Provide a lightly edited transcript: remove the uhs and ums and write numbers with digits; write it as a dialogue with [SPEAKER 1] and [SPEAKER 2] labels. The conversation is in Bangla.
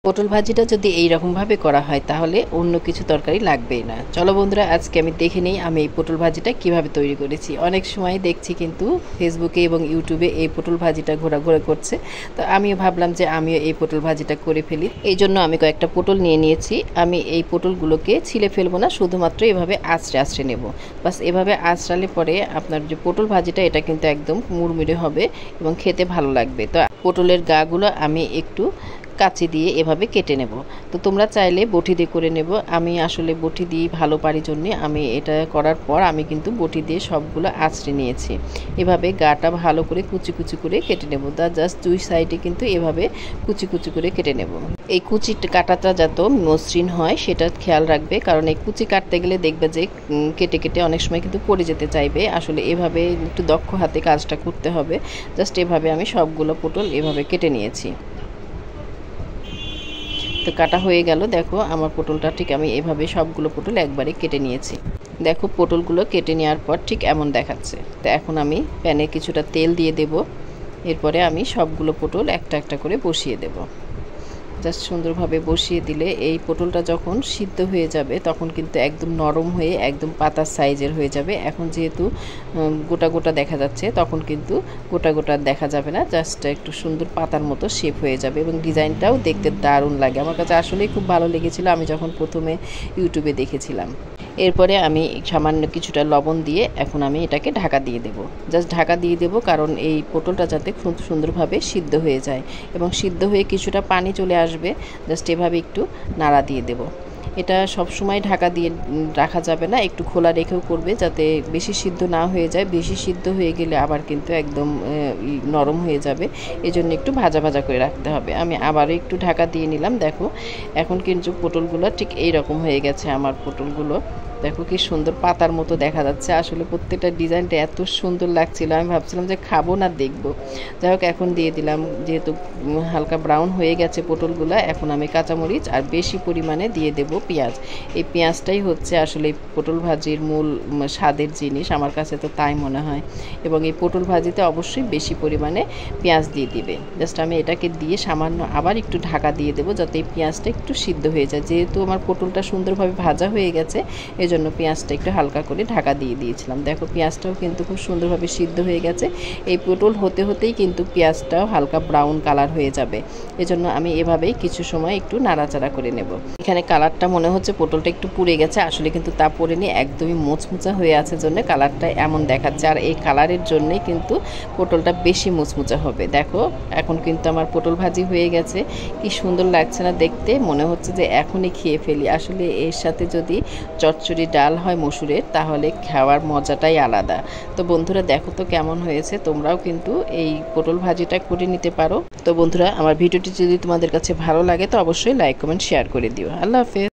[SPEAKER 1] পটল ভাজিটা যদি এই রকম ভাবে করা হয় তাহলে অন্য কিছু তরকারি লাগবেই না। চলো বন্ধুরা, আজকে আমি দেখে নেই আমি এই পটল ভাজিটা কিভাবে তৈরি করেছি। অনেক সময় দেখছি কিন্তু ফেসবুকে এবং ইউটিউবে এই পটল ভাজিটা ঘোরাঘোরা করছে, তো আমিও ভাবলাম যে আমিও এই পটল ভাজিটা করে ফেলি। এই জন্য আমি কয়েকটা পটল নিয়ে নিয়েছি। আমি এই পটলগুলোকে ছিলে ফেলবো না, শুধুমাত্র এভাবে আঁচড়ে আঁচড়ে নেব। বাস এভাবে আঁচড়ালে পরে আপনার যে পটল ভাজিটা এটা কিন্তু একদম মুড়মুড়ে হবে এবং খেতে ভালো লাগবে। তো পটলের গাগুলো আমি একটু কাঁচি দিয়ে এভাবে কেটে নেব। তো তোমরা চাইলে বটি দিয়ে করে নেব। আমি আসলে বটি দিয়ে ভালো পারি জন্য আমি এটা করার পর আমি কিন্তু বটি দিয়ে সবগুলো আঁচড়ে নিয়েছি। এভাবে গাটা ভালো করে কুচি কুচি করে কেটে নেব। তার জাস্ট দুই সাইডে কিন্তু এভাবে কুচি কুচি করে কেটে নেব। এই কুচি কাটাটা যাতে মসৃণ হয় সেটা খেয়াল রাখবে, কারণ এই কুচি কাটতে গেলে দেখবে যে কেটে কেটে অনেক সময় কিন্তু পড়ে যেতে চাইবে। আসলে এভাবে একটু দক্ষ হাতে কাজটা করতে হবে। জাস্ট এভাবে আমি সবগুলো পটল এভাবে কেটে নিয়েছি। তো কাটা হয়ে গেল। দেখো আমার পটলটা ঠিক আমি এভাবে সবগুলো পটল একবারে কেটে নিয়েছি। দেখো পটলগুলো কেটে নেওয়ার পর ঠিক এমন দেখাচ্ছে। তো এখন আমি প্যানে কিছুটা তেল দিয়ে দেব। এরপরে আমি সবগুলো পটল একটা একটা করে বসিয়ে দেব। জাস্ট সুন্দরভাবে বসিয়ে দিলে এই পটলটা যখন সিদ্ধ হয়ে যাবে তখন কিন্তু একদম নরম হয়ে একদম পাতার সাইজের হয়ে যাবে। এখন যেহেতু গোটা গোটা দেখা যাচ্ছে তখন কিন্তু গোটা গোটা দেখা যাবে না, জাস্ট একটু সুন্দর পাতার মতো শেপ হয়ে যাবে এবং ডিজাইনটাও দেখতে দারুণ লাগে। আমার কাছে আসলেই খুব ভালো লেগেছিল আমি যখন প্রথমে ইউটিউবে দেখেছিলাম। এরপরে আমি সামান্য কিছুটা লবণ দিয়ে এখন আমি এটাকে ঢাকা দিয়ে দেব। জাস্ট ঢাকা দিয়ে দেব কারণ এই পটলটা যাতে খুব সুন্দরভাবে সিদ্ধ হয়ে যায় এবং সিদ্ধ হয়ে কিছুটা পানি চলে আসবে। জাস্ট এভাবে একটু নাড়া দিয়ে দেব। এটা সব সময় ঢাকা দিয়ে রাখা যাবে না, একটু খোলা রেখেও করবে যাতে বেশি সিদ্ধ না হয়ে যায়। বেশি সিদ্ধ হয়ে গেলে আবার কিন্তু একদম নরম হয়ে যাবে, এজন্য একটু ভাজা ভাজা করে রাখতে হবে। আমি আবারও একটু ঢাকা দিয়ে নিলাম। দেখো এখন কিন্তু পটলগুলো ঠিক এই রকম হয়ে গেছে। আমার পটলগুলো দেখো কি সুন্দর পাতার মতো দেখা যাচ্ছে। আসলে প্রত্যেকটা ডিজাইনটা এত সুন্দর লাগছিল, আমি ভাবছিলাম যে খাবো না দেখবো। যাই হোক এখন দিয়ে দিলাম, যেহেতু হালকা ব্রাউন হয়ে গেছে পটলগুলো, এখন আমি কাঁচামরিচ আর বেশি পরিমাণে দিয়ে দেব পেঁয়াজ। এই পেঁয়াজটাই হচ্ছে আসলে পটল ভাজির মূল স্বাদের জিনিস, আমার কাছে তো তাই মনে হয়। এবং এই পটল ভাজিতে অবশ্যই বেশি পরিমাণে পেঁয়াজ দিয়ে দিবে। জাস্ট আমি এটাকে দিয়ে সামান্য আবার একটু ঢাকা দিয়ে দেবো যাতে এই পেঁয়াজটা একটু সিদ্ধ হয়ে যায়। যেহেতু আমার পটলটা সুন্দরভাবে ভাজা হয়ে গেছে জন্য পেঁয়াজটা একটু হালকা করে ঢাকা দিয়ে দিয়েছিলাম। দেখো পেঁয়াজটাও কিন্তু খুব সুন্দরভাবে সিদ্ধ হয়ে গেছে। এই পটল হতে হতেই কিন্তু পেঁয়াজটাও হালকা ব্রাউন কালার হয়ে যাবে, এজন্য আমি এভাবেই কিছু সময় একটু নাড়াচাড়া করে নেব। এখানে কালারটা মনে হচ্ছে পটলটা একটু পুড়ে গেছে, আসলে কিন্তু তা পুড়েনি, একদমই মুচমুচা হয়ে আছে জন্য কালারটা এমন দেখাচ্ছে। আর এই কালারের জন্যই কিন্তু পটলটা বেশি মুচমুচা হবে। দেখো এখন কিন্তু আমার পটল ভাজি হয়ে গেছে। কি সুন্দর লাগছে না দেখতে, মনে হচ্ছে যে এখনই খেয়ে ফেলি। আসলে এর সাথে যদি চচ্চড়ি ডাল হয় মসুরের তাহলে খাওয়ার মজাটাই আলাদা। তো বন্ধুরা দেখো তো কেমন হয়েছে, তোমরাও কিন্তু এই পটল ভাজিটা করে নিতে পারো। তো বন্ধুরা আমার ভিডিওটি যদি তোমাদের কাছে ভালো লাগে তো অবশ্যই লাইক কমেন্ট শেয়ার করে দিও। আল্লাহ হাফেজ।